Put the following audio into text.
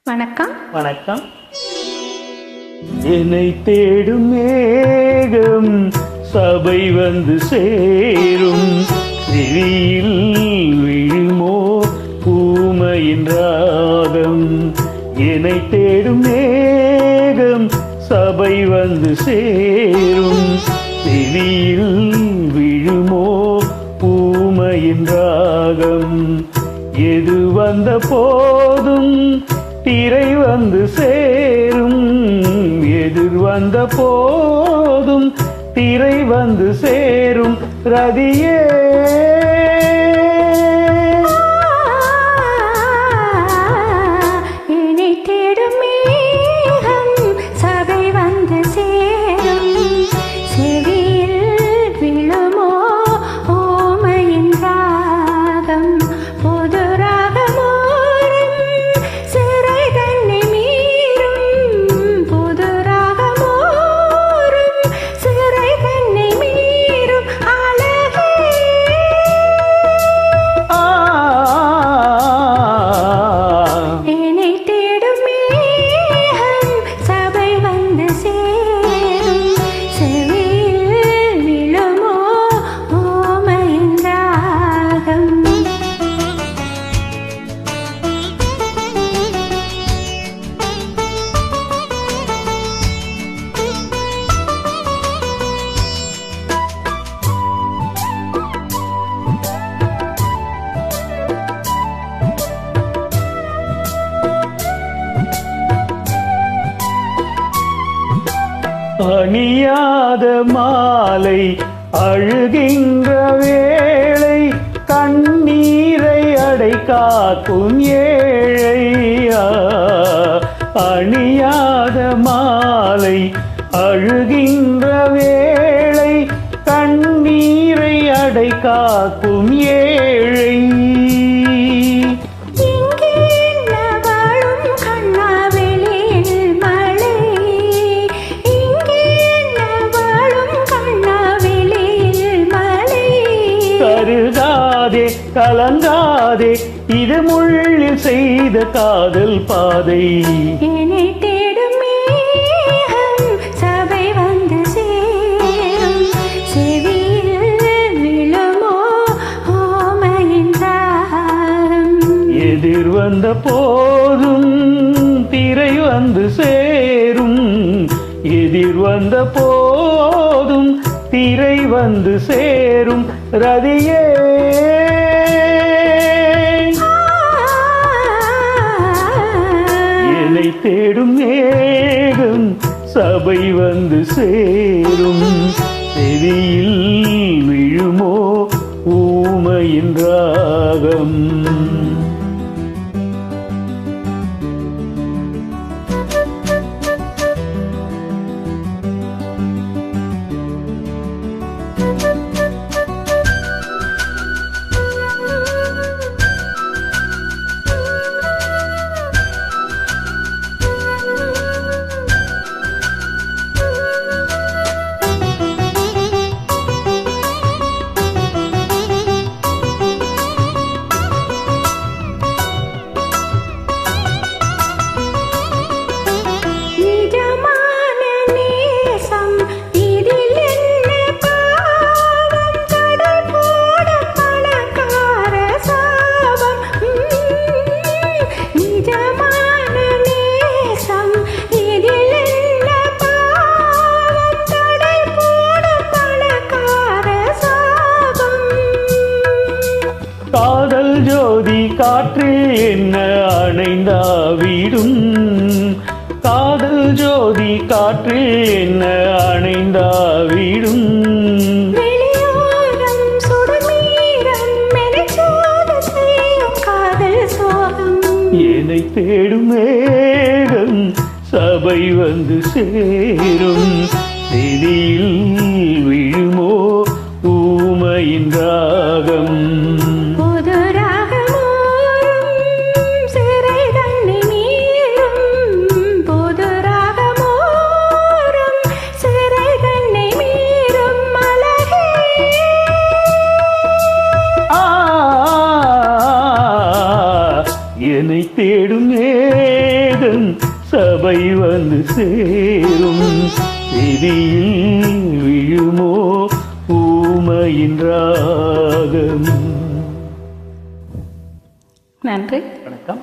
வணக்கம். வணக்கம். என்னை தேடும் மேகம் சபை வந்து சேரும், விழியில் விழுமோ பூமையின் ராகம். என்னை தேடும் மேகம் சபை வந்து சேரும், விழியில் விழுமோ பூமையின் ராகம். எது வந்த போதும் திரை வந்து சேரும், எதிர் வந்த போதும் திரை வந்து சேரும். ரதியே என்னை தேடும் மேகம் சபை வந்து சேரும், செவியில் விழுமோ ஓமையின் ராகம். புது ராகமோரும் சிறை தன்னை மீறும், புது ராகமோரும் சிறை தன்னை மீறும். அழகே என்னை தேடும் மேகம் சபை வந்து சேரும், செவியில் விழுமோ ஓமையின் ராகம். அணியாத மாலை அழுகின்ற வேளை, கண்ணீரை அடை காக்கும் ஏழை. அணியாத மாலை அழுகின்ற வேளை, கண்ணீரை அடை காக்கும் ஏழை. இங்கே நகரும் கண்ணாவெளியில் மழை, இங்கே நகரும் கண்ணாவெளியில் மழை. கருதாதே கலங்காதே, இது முள்ளில் செய்த காதல் பாதை. என்னை தேடும் மேகம் சபை வந்து சேரும், செவியில் விழுமோ ஓமையின் ராகம். எதிர் வந்த போதும் திரை வந்து சேரும், எதிர் வந்த போதும் திரை வந்து சேரும். ரதியே என்னை தேடும் மேகம் சபை வந்து சேரும், செவியில் விழுமோ ஊமையின் ராகம். நிஜமான நேசம் இதில் என்ன பாவம், கடல் போட பணக்கார சாபம். நிஜமான நேசம் இதில் என்ன பாவம், கடல் போட பணக்கார சாபம். காதல் ஜோதி காற்றில் என்ன அணைந்தாவிடும், காதல் ஜோதி காற்றில் என்ன அணைந்தாவிடும். வெளியோரம் சுடுமீரம் மெனச்சோத செய்யும் காதல் சோகம். என்னை தேடும் மேகம் சபை வந்து சேரும், செவியில் விழுமோ ஊமையின் ராகம். புது ராகமோரும் சிறை தன்னை மீறும், புது ராகமோரும் சிறை தன்னை மீறும். அழகே என்னை தேடும் மேகம் மேகம் சபை வந்து சேரும் விதியில் விழுமோ ஊமையின் ராகம். நன்றி. வணக்கம்.